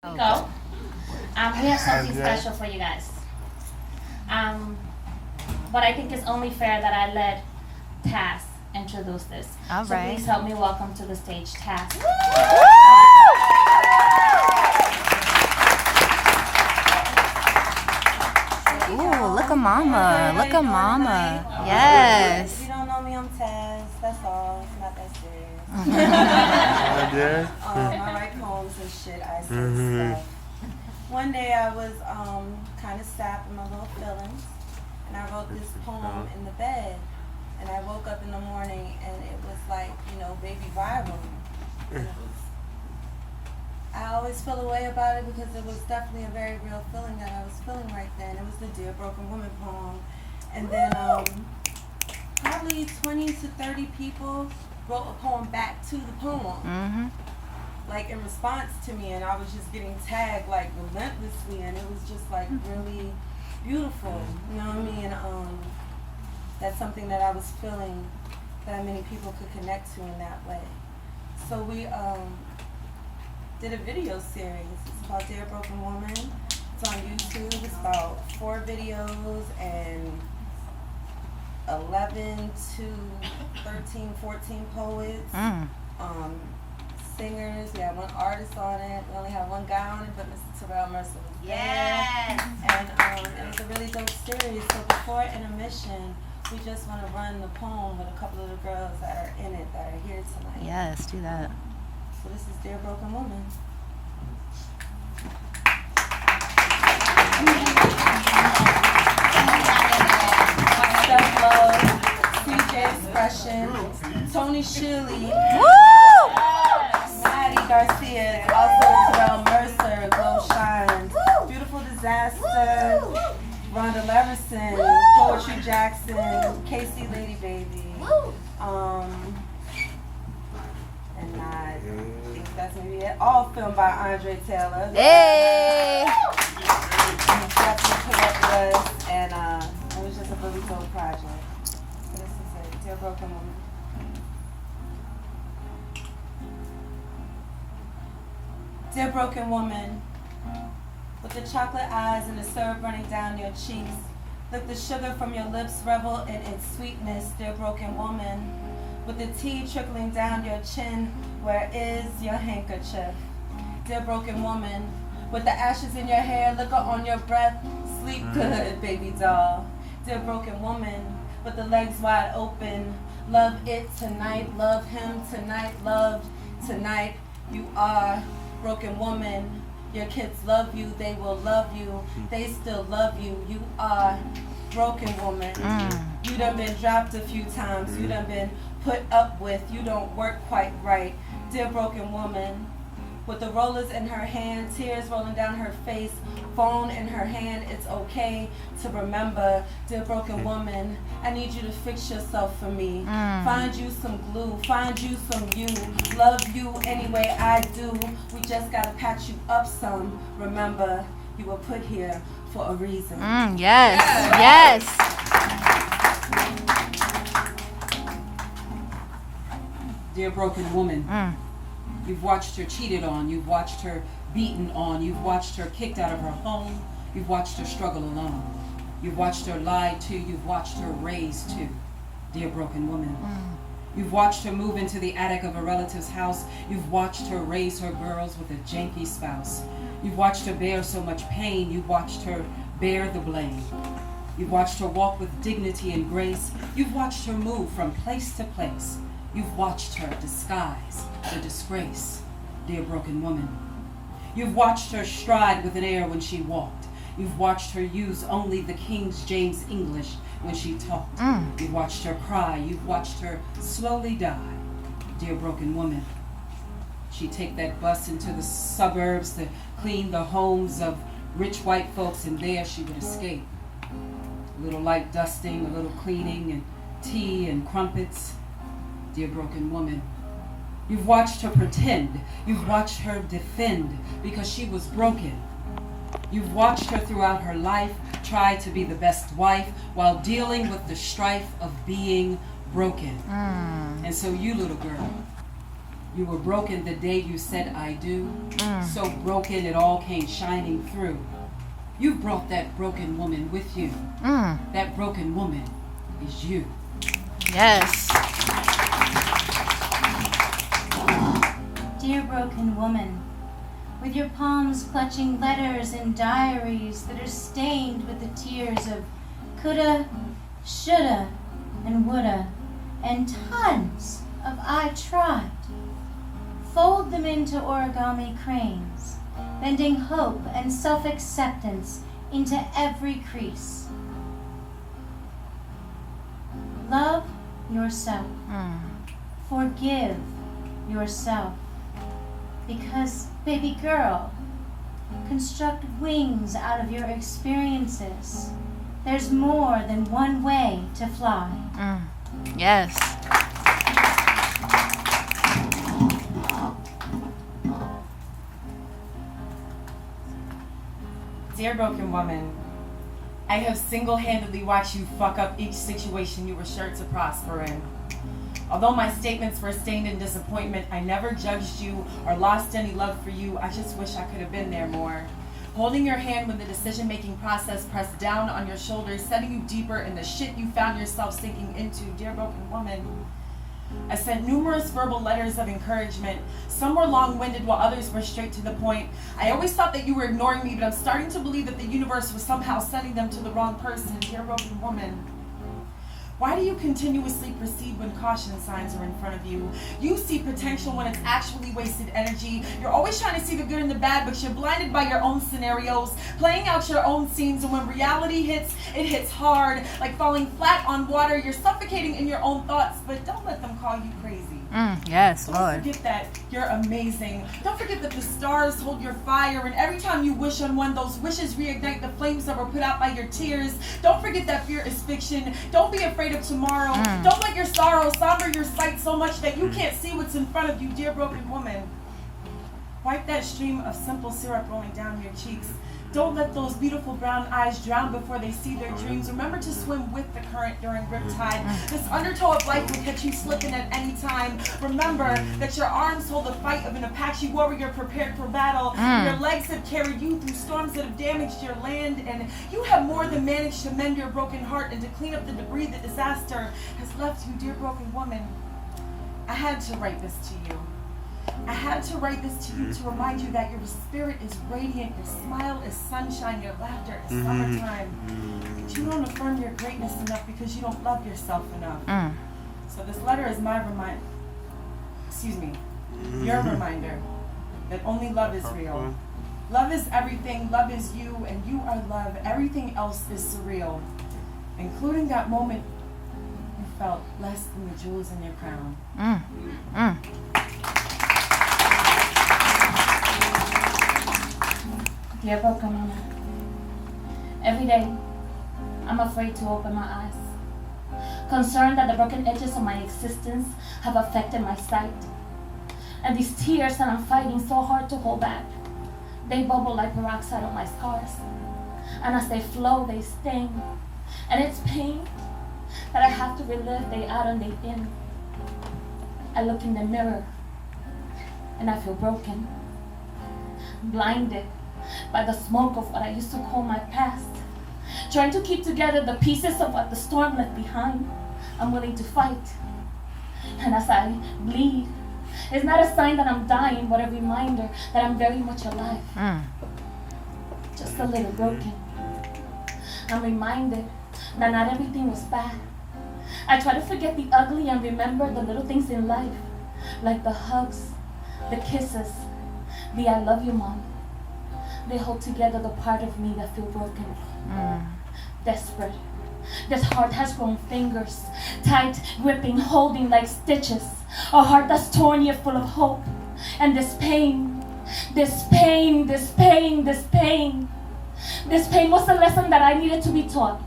Go. We have something special for you guys. But I think it's only fair that I let Taz introduce this. All so right. please help me welcome to the stage Taz. Ooh, look at mama. Look at mama. Yes. If you don't know me, I'm Taz. That's all. It's not that serious. I write poems and shit. I say stuff. One day I was kind of sapped in my little feelings, and I wrote this poem in the bed. And I woke up in the morning, and it was like, baby viral. And it was, I always feel a way about it because it was definitely a very real feeling that I was feeling right then. It was the Dear Broken Woman poem. And then probably 20 to 30 people wrote a poem back to the poem. Mm-hmm. Like in response to me, and I was just getting tagged like relentlessly, and it was just like really beautiful, you know what I mean? That's something that I was feeling that many people could connect to in that way. So we did a video series. It's called Dear Broken Woman. It's on YouTube. It's about 4 videos and 11 to 13, 14 poets. Singers. We had 1 artist on it. We only had 1 guy on it, but Mr. Terrell Mercer was there. Yes. And it was a really dope series. So before intermission, we just want to run the poem with a couple of the girls that are in it that are here tonight. Yes, do that. So this is Dear Broken Woman. Steph Love, CJ Expression, Tony Shirley, Maddie Garcia, also Terrell Mercer, Glow Shines, Beautiful Disaster, Rhonda Leverson, Poetry Jackson, Casey Lady Baby, and I think that's maybe it. All filmed by Andre Taylor. Hey! Definitely put up with us, and it was just a really dope project. So this is it, Dear Broken Woman. Dear broken woman, with the chocolate eyes and the syrup running down your cheeks, let the sugar from your lips revel in its sweetness, dear broken woman. With the tea trickling down your chin, where is your handkerchief? Dear broken woman, with the ashes in your hair, liquor on your breath, sleep good, baby doll. Dear broken woman, with the legs wide open, love it tonight, love him tonight, loved tonight. You are broken woman. Your kids love you, they will love you, they still love you. You are broken woman. You done been dropped a few times, you done been put up with, you don't work quite right. Dear broken woman, with the rollers in her hand, tears rolling down her face, phone in her hand, it's okay to remember. Dear broken woman, I need you to fix yourself for me. Find you some glue, find you some you, love you any way I do. We just gotta patch you up some. Remember, you were put here for a reason. Yes. Dear broken woman, you've watched her cheated on, you've watched her beaten on, you've watched her kicked out of her home, you've watched her struggle alone, you've watched her lied to, you've watched her raised to, dear broken woman. You've watched her move into the attic of a relative's house, you've watched her raise her girls with a janky spouse, you've watched her bear so much pain, you've watched her bear the blame. You've watched her walk with dignity and grace, you've watched her move from place to place. You've watched her disguise the disgrace, dear broken woman. You've watched her stride with an air when she walked. You've watched her use only the King James English when she talked. You've watched her cry. You've watched her slowly die, dear broken woman. She'd take that bus into the suburbs to clean the homes of rich white folks, and there she would escape. A little light dusting, a little cleaning, and tea and crumpets, dear broken woman. You've watched her pretend. You've watched her defend because she was broken. You've watched her throughout her life try to be the best wife while dealing with the strife of being broken. And so you, little girl, You were broken the day you said I do. So broken it all came shining through. You brought that broken woman with you. That broken woman is you. Yes. Dear broken woman, with your palms clutching letters and diaries that are stained with the tears of coulda, shoulda, and woulda, and tons of I tried. Fold them into origami cranes, bending hope and self-acceptance into every crease. Love yourself. Forgive yourself. Because, baby girl, construct wings out of your experiences. There's more than one way to fly. Yes. Dear broken woman, I have single-handedly watched you fuck up each situation you were sure to prosper in. Although my statements were stained in disappointment, I never judged you or lost any love for you. I just wish I could have been there more. Holding your hand when the decision-making process pressed down on your shoulders, setting you deeper in the shit you found yourself sinking into. Dear broken woman, I sent numerous verbal letters of encouragement. Some were long-winded while others were straight to the point. I always thought that you were ignoring me, but I'm starting to believe that the universe was somehow sending them to the wrong person. Dear broken woman, why do you continuously proceed when caution signs are in front of you? You see potential when it's actually wasted energy. You're always trying to see the good and the bad, but you're blinded by your own scenarios, playing out your own scenes, and when reality hits, it hits hard. Like falling flat on water, you're suffocating in your own thoughts, but don't let them call you crazy. Yes, Don't Lord. forget that you're amazing. Don't forget that the stars hold your fire, and every time you wish on one, those wishes reignite the flames that were put out by your tears. Don't forget that fear is fiction. Don't be afraid of tomorrow. Don't let your sorrow somber your sight so much that you can't see what's in front of you, dear broken woman. Wipe that stream of simple syrup rolling down your cheeks. Don't let those beautiful brown eyes drown before they see their dreams. Remember to swim with the current during riptide. This undertow of life will catch you slipping at any time. Remember that your arms hold the fight of an Apache warrior prepared for battle. Your legs have carried you through storms that have damaged your land, and you have more than managed to mend your broken heart and to clean up the debris that disaster has left you, dear broken woman. I had to write this to you. I had to write this to you to remind you that your spirit is radiant, your smile is sunshine, your laughter is summertime. But you don't affirm your greatness enough because you don't love yourself enough. So this letter is my your reminder that only love is real. Love is everything, love is you, and you are love. Everything else is surreal, including that moment you felt less than the jewels in your crown. Dear broken mama, every day I'm afraid to open my eyes, concerned that the broken edges of my existence have affected my sight. And these tears that I'm fighting so hard to hold back, they bubble like peroxide on my scars. And as they flow, they sting. And it's pain that I have to relive day out and day in. I look in the mirror and I feel broken, blinded by the smoke of what I used to call my past, trying to keep together the pieces of what the storm left behind. I'm willing to fight, and as I bleed, it's not a sign that I'm dying, but a reminder that I'm very much alive, just a little broken. I'm reminded that not everything was bad. I try to forget the ugly and remember the little things in life, like the hugs, the kisses, the I love you, Mom. They hold together the part of me that feel broken, desperate. This heart has grown fingers, tight, gripping, holding like stitches. A heart that's torn yet full of hope. And this pain was the lesson that I needed to be taught,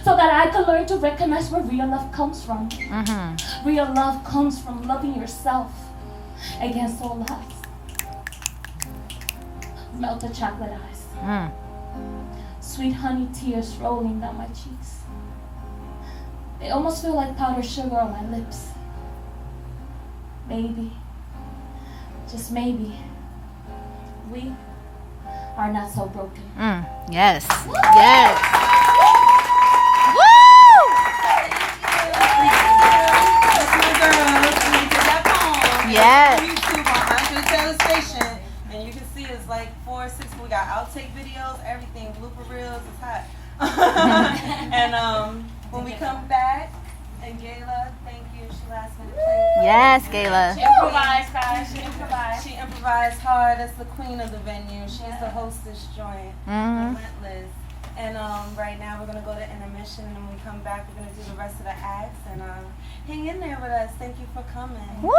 so that I could learn to recognize where real love comes from. Real love comes from loving yourself against all odds. Melted chocolate eyes, sweet honey tears rolling down my cheeks. They almost feel like powdered sugar on my lips. Baby, just maybe, we are not so broken. Yes. Yes. Woo! That's my girl. She did that poem. Yes. It's on YouTube on Andre Taylor Station. And you can see it's like 4 or 6. We got outtake videos, everything, blooper reels. It's hot. And when we come back, and Gayla, thank you. She asked me to play. Yes, Gayla. She improvised, guys. She improvised. She improvised hard. That's the queen of the venue. She's the hostess joint. Relentless. And right now we're gonna go to intermission, and when we come back, we're gonna do the rest of the acts. And hang in there with us. Thank you for coming. Woo!